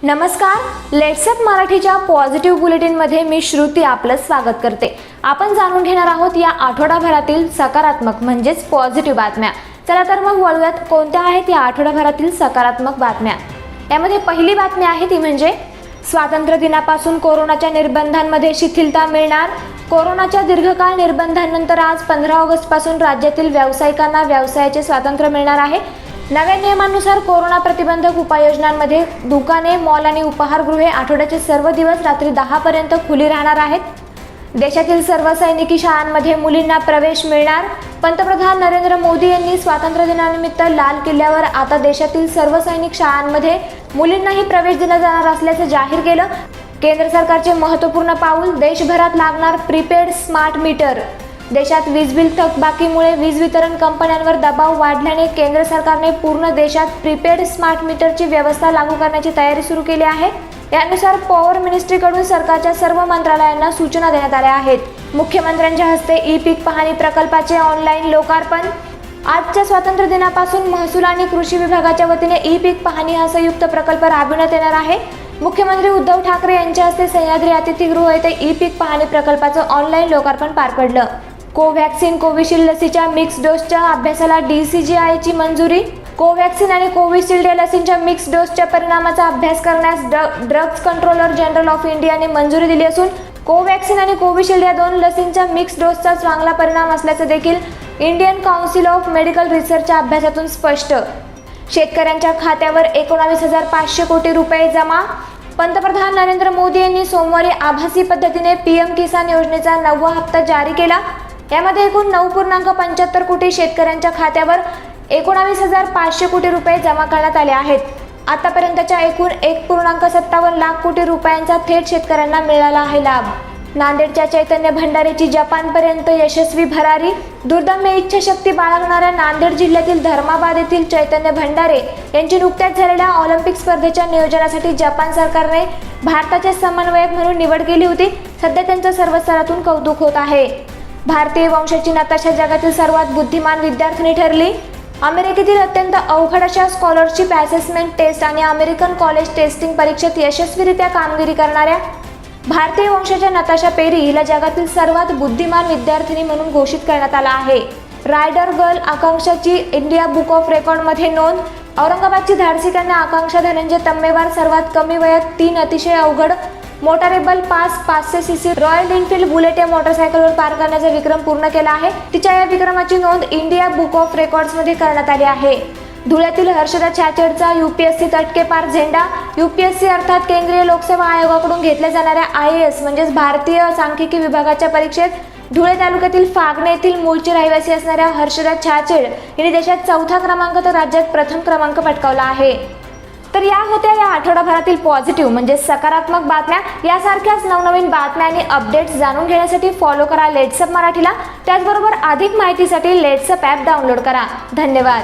नमस्कार, लेट्सअप मराठीच्या पॉझिटिव्ह बुलेटिनमध्ये मी श्रुती आपलं स्वागत करते। आपण जाणून घेणार आहोत या आठवडाभरातील सकारात्मक म्हणजेच पॉझिटिव्ह बातम्या। चला तर मग वळूयात कोणत्या आहेत या आठवडाभरातील सकारात्मक बातम्या। यामध्ये पहिली बातमी आहे ती म्हणजे स्वातंत्र्य दिनापासून कोरोनाच्या निर्बंधांमध्ये शिथिलता मिळणार। कोरोनाच्या दीर्घकाळ निर्बंधांनंतर आज 15 ऑगस्ट पासून राज्यातील व्यावसायिकांना व्यवसायाचे स्वातंत्र्य मिळणार आहे। नव्या नियमांनुसार कोरोना प्रतिबंधक उपाययोजनांमध्ये दुकाने, मॉल आणि उपाहारगृहे आठवड्याचे सर्व दिवस रात्री 10 पर्यंत खुली राहणार आहेत। देशातील सर्व सैनिकी शाळांमध्ये मुलींना प्रवेश मिळणार। पंतप्रधान नरेंद्र मोदी यांनी स्वातंत्र्य दिनानिमित्त लाल किल्ल्यावर आता देशातील सर्व सैनिक शाळांमध्ये मुलींनाही प्रवेश दिला जाणार असल्याचे जाहीर केलं। केंद्र सरकारचे महत्त्वपूर्ण पाऊल, देशभरात लागणार प्रीपेड स्मार्ट मीटर। देशात वीज बिल थकबाकीमुळे वीज वितरण कंपन्यांवर दबाव वाढल्याने केंद्र सरकारने पूर्ण देशात प्रीपेड स्मार्ट मीटरची व्यवस्था लागू करण्याची तयारी सुरू केली आहे। यानुसार पॉवर मिनिस्ट्रीकडून सरकारच्या सर्व मंत्रालयांना सूचना देण्यात आल्या आहेत। मुख्यमंत्र्यांच्या हस्ते ई पीक पाहणी प्रकल्पाचे ऑनलाईन लोकार्पण। आजच्या स्वातंत्र्य दिनापासून महसूल आणि कृषी विभागाच्या वतीने ई पीक पाहणी हा संयुक्त प्रकल्प राबविण्यात येणार आहे। मुख्यमंत्री उद्धव ठाकरे यांच्या हस्ते सह्याद्री अतिथीगृह येथे ई पीक पाहणी प्रकल्पाचं ऑनलाईन लोकार्पण पार पडलं। कोव्हॅक्सिन कोविशिल्ड लसीच्या मिक्स डोसच्या अभ्यासाला DCGIची मंजुरी। कोव्हॅक्सिन आणि कोविशिल्ड या लसींच्या मिक्स डोसच्या परिणामाचा अभ्यास करण्यास ड्रग्ज कंट्रोलर जनरल ऑफ इंडियाने मंजुरी दिली असून कोव्हॅक्सिन आणि कोविशिल्ड या दोन लसींच्या मिक्स डोसचा चांगला परिणाम असल्याचे देखील इंडियन काउन्सिल ऑफ मेडिकल रिसर्चच्या अभ्यासातून स्पष्ट। शेतकऱ्यांच्या खात्यावर 19,500 कोटी रुपये जमा। पंतप्रधान नरेंद्र मोदी यांनी सोमवारी आभासी पद्धतीने PM किसान योजनेचा 9वा हप्ता जारी केला। यामध्ये एकूण 9.75 कोटी शेतकऱ्यांच्या खात्यावर 19,500 कोटी रुपये जमा करण्यात आले आहेत। आतापर्यंतच्या एकूण 1.57 लाख कोटी रुपयांचा थेट शेतकऱ्यांना मिळाला आहे लाभ। नांदेडच्या चैतन्य भंडारेची जपानपर्यंत यशस्वी भरारी। दुर्दम्य इच्छाशक्ती बाळगणाऱ्या नांदेड जिल्ह्यातील धर्माबाद येथील चैतन्य भंडारे यांची नुकत्याच झालेल्या ऑलिम्पिक स्पर्धेच्या नियोजनासाठी जपान सरकारने भारताचे समन्वयक म्हणून निवड केली होती। सध्या त्यांचं सर्व स्तरातून कौतुक होत आहे। भारतीय वंशाची नताशा जगातील सर्वात बुद्धिमान विद्यार्थिनी ठरली। अमेरिकेतील अत्यंत अवघड अशा स्कॉलरशिप असेसमेंट टेस्ट आणि अमेरिकन कॉलेज टेस्टिंग परीक्षेत यशस्वीरित्या कामगिरी करणाऱ्या भारतीय वंशाच्या नताशा पेरी हिला जगातील सर्वात बुद्धिमान विद्यार्थिनी म्हणून घोषित करण्यात आला आहे। रायडर गर्ल आकांक्षाची इंडिया बुक ऑफ रेकॉर्डमध्ये नोंद। औरंगाबादची धाडसी कन्या आकांक्षा धनंजय तम्मेवार सर्वात कमी वयात 3 अतिशय अवघड motorable pass 500cc Royal Enfield Bullet या मोटरसायकलवर पार करण्याचा विक्रम पूर्ण केला आहे। तिच्या या विक्रमाची नोंद इंडिया बुक ऑफ रेकॉर्ड्समध्ये करण्यात आली आहे। धुळ्यातील हर्षदा छाचेडचा UPSC तटकेपार झेंडा। UPSC अर्थात केंद्रीय लोकसेवा आयोगाकडून घेतल्या जाणाऱ्या IAS म्हणजेच भारतीय सांख्यिकी विभागाच्या परीक्षेत धुळे तालुक्यातील फागणे येथील मूळचे रहिवासी असणाऱ्या हर्षदा छाचेड यांनी देशात 4था क्रमांक तर राज्यात प्रथम क्रमांक पटकावला आहे। तर या होत्या या आठवडाभरातील पॉझिटिव्ह म्हणजे सकारात्मक बातम्या। यासारख्याच नवनवीन बातम्या आणि अपडेट्स जाणून घेण्यासाठी फॉलो करा लेट्सअप मराठीला। त्याचबरोबर अधिक माहितीसाठी लेट्सअप ॲप डाउनलोड करा। धन्यवाद।